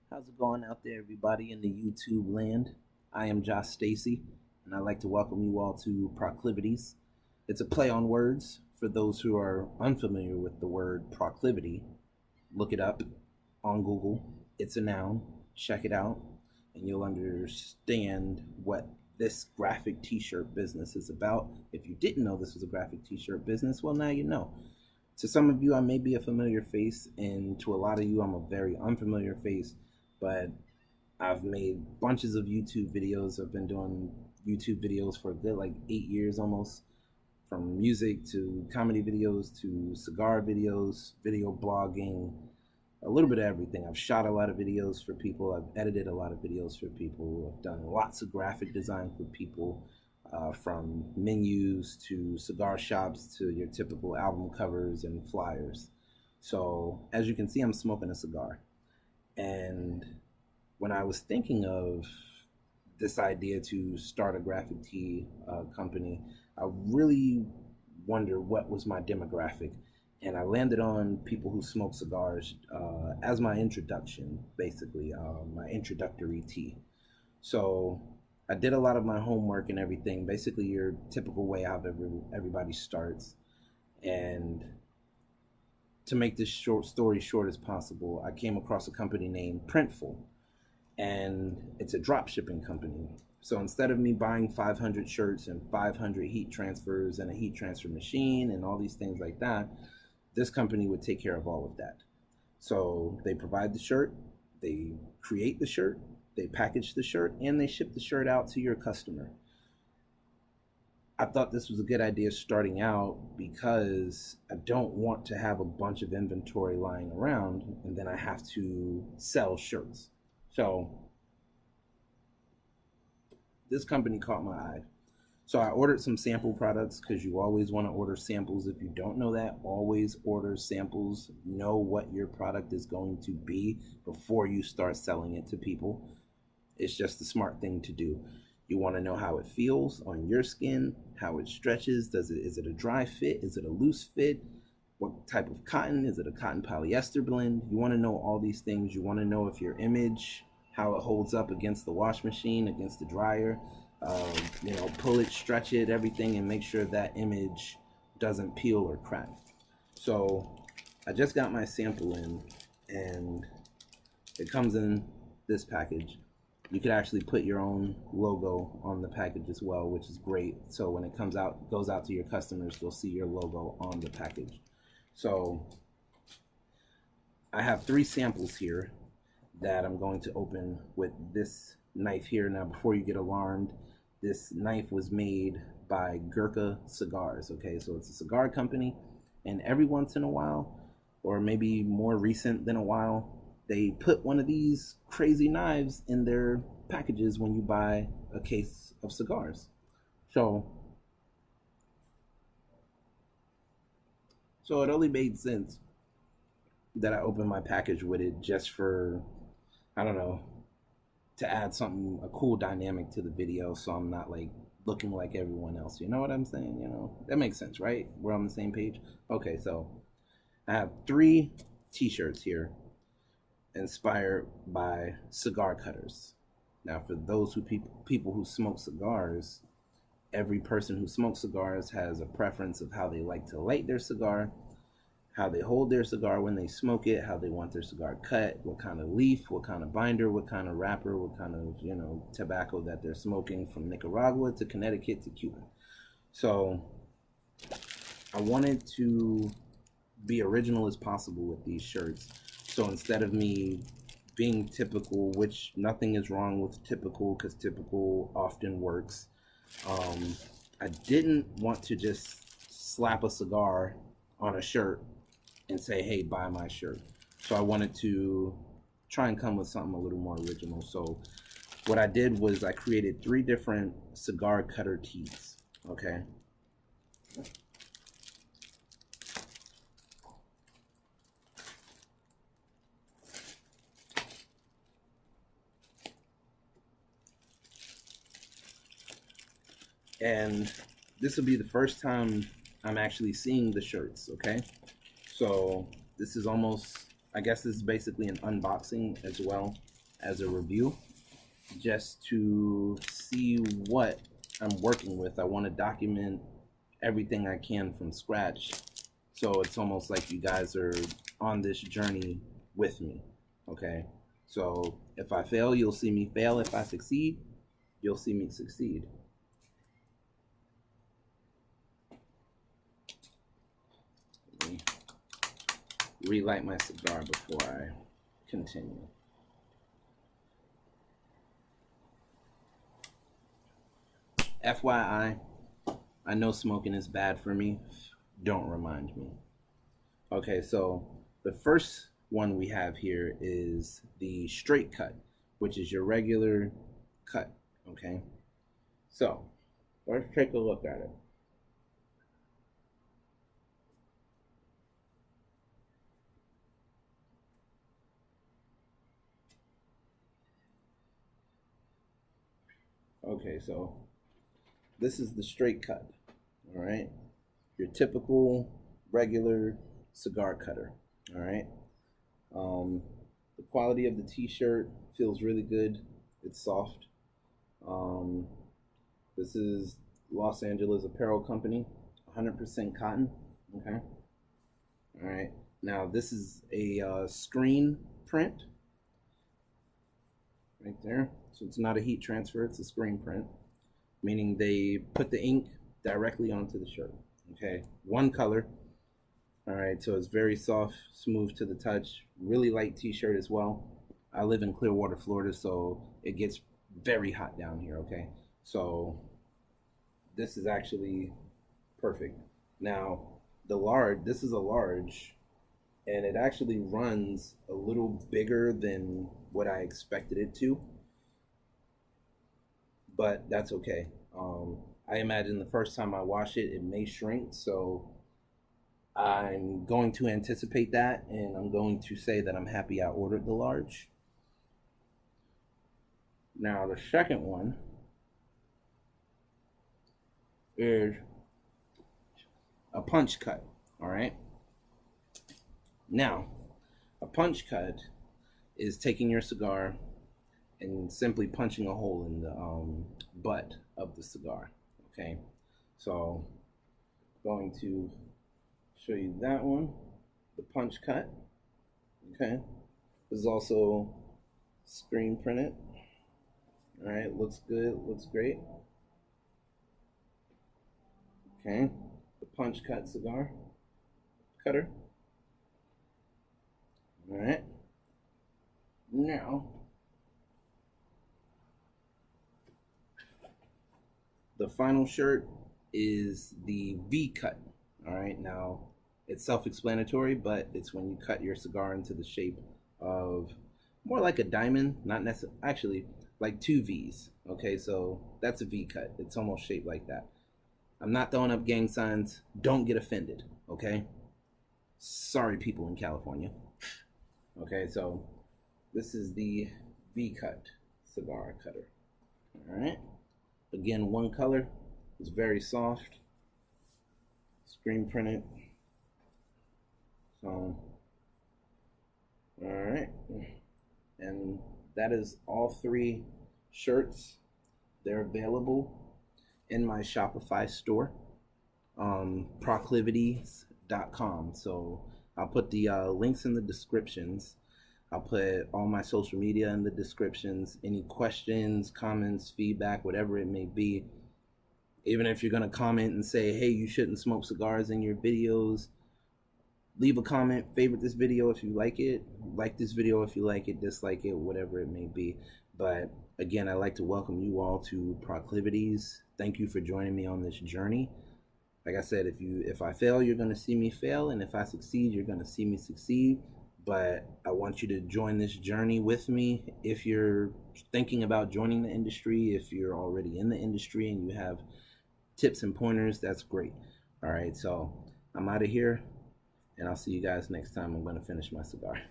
How's it going out there, everybody in the YouTube land? I am Josh Stacy, and I'd like to welcome you all to ProcliviTEEZ. It's a play on words. For those who are unfamiliar with the word proclivity, look it up on Google. It's a noun. Check it out, and you'll understand what this graphic t-shirt business is about. If you didn't know this was a graphic t-shirt business, well, now you know. To some of you, I may be a familiar face, and to a lot of you, I'm a very unfamiliar face, but I've made bunches of YouTube videos. I've been doing YouTube videos for a good 8 years almost, from music to comedy videos to cigar videos, video blogging, a little bit of everything. I've shot a lot of videos for people. I've edited a lot of videos for people. I've done lots of graphic design for people, from menus to cigar shops to your typical album covers and flyers. So as you can see, I'm smoking a cigar. And when I was thinking of this idea to start a graphic tee company, I really wondered what was my demographic. And I landed on people who smoke cigars as my introduction, basically, my introductory tee. So I did a lot of my homework and everything, basically your typical way how everybody starts. And to make this short story short as possible, I came across a company named Printful, and it's a drop shipping company. So instead of me buying 500 shirts and 500 heat transfers and a heat transfer machine and all these things like that, this company would take care of all of that. So they provide the shirt, they create the shirt, they package the shirt, and they ship the shirt out to your customer. I thought this was a good idea starting out because I don't want to have a bunch of inventory lying around and then I have to sell shirts. So this company caught my eye. So I ordered some sample products because you always want to order samples. If you don't know that, always order samples. Know what your product is going to be before you start selling it to people. It's just a smart thing to do. You want to know how it feels on your skin, how it stretches. Is it a dry fit? Is it a loose fit? What type of cotton? Is it a cotton polyester blend? You want to know all these things. You want to know if your image, how it holds up against the wash machine, against the dryer. Pull it, stretch it, everything, and make sure that image doesn't peel or crack. So I just got my sample in, and it comes in this package. You could actually put your own logo on the package as well, which is great. So when it goes out to your customers, they'll see your logo on the package. So I have 3 samples here that I'm going to open with this knife here. Now, before you get alarmed, this knife was made by GURKHA cigars. Okay, so it's a cigar company, and every once in a while, or maybe more recent than a while, they put one of these crazy knives in their packages when you buy a case of cigars. So it only made sense that I opened my package with it, just for, I don't know, to add something, a cool dynamic to the video, so I'm not looking like everyone else. You know what I'm saying? That makes sense, right? We're on the same page. Okay, so I have 3 t-shirts here inspired by cigar cutters. Now, for those people who smoke cigars, every person who smokes cigars has a preference of how they like to light their cigar, how they hold their cigar when they smoke it, how they want their cigar cut, what kind of leaf, what kind of binder, what kind of wrapper, what kind of tobacco that they're smoking, from Nicaragua to Connecticut to Cuba. So I wanted to be original as possible with these shirts. So instead of me being typical, which nothing is wrong with typical because typical often works, I didn't want to just slap a cigar on a shirt and say, hey, buy my shirt. So I wanted to try and come with something a little more original. So what I did was I created 3 different cigar cutter tees. Okay. And this will be the first time I'm actually seeing the shirts, okay? So this is almost, I guess this is basically an unboxing as well. as a review, just to see what I'm working with. I want to document everything I can from scratch, so it's almost like you guys are on this journey with me. Okay, so if I fail, you'll see me fail. If I succeed, you'll see me succeed. Let me relight my cigar before I continue. FYI, I know smoking is bad for me. Don't remind me. Okay, so the first one we have here is the straight cut, which is your regular cut. Okay, so let's take a look at it. Okay, so this is the straight cut. All right, your typical regular cigar cutter. All right, the quality of the t-shirt feels really good. It's soft. This is Los Angeles Apparel Company, 100% cotton. Okay, all right, now this is a screen print right there, so it's not a heat transfer, it's a screen print, meaning they put the ink directly onto the shirt. Okay, one color. All right, so it's very soft, smooth to the touch, really light t-shirt as well. I live in Clearwater, Florida, so it gets very hot down here. Okay, so this is actually perfect. Now this is a large, and it actually runs a little bigger than what I expected it to, but that's okay. I imagine the first time I wash it, it may shrink, so I'm going to anticipate that, and I'm going to say that I'm happy I ordered the large. Now the second one is a punch cut. All right, now a punch cut is taking your cigar and simply punching a hole in the butt of the cigar. Okay, so I'm going to show you that one, the punch cut. Okay, this is also screen printed. All right, looks good, looks great. Okay, the punch cut cigar cutter. All right, now the final shirt is the V cut. All right, now it's self-explanatory, but it's when you cut your cigar into the shape of more like a diamond, not necessarily, actually like two V's. Okay, so that's a V cut. It's almost shaped like that. I'm not throwing up gang signs. Don't get offended, okay? Sorry, people in California. Okay, so this is the V cut cigar cutter. All right, again, one color. It's very soft, screen printed. So, all right, and that is all three shirts. They're available in my Shopify store, ProcliviTEEZ.com. So I'll put the links in the descriptions. I'll put all my social media in the descriptions. Any questions, comments, feedback, whatever it may be. Even if you're gonna comment and say, hey, you shouldn't smoke cigars in your videos, leave a comment, favorite this video if you like it, like this video if you like it, dislike it, whatever it may be. But again, I'd like to welcome you all to ProcliviTEEZ. Thank you for joining me on this journey. Like I said, if I fail, you're gonna see me fail, and if I succeed, you're gonna see me succeed. But I want you to join this journey with me. If you're thinking about joining the industry, if you're already in the industry and you have tips and pointers, that's great. All right, so I'm out of here, and I'll see you guys next time. I'm going to finish my cigar.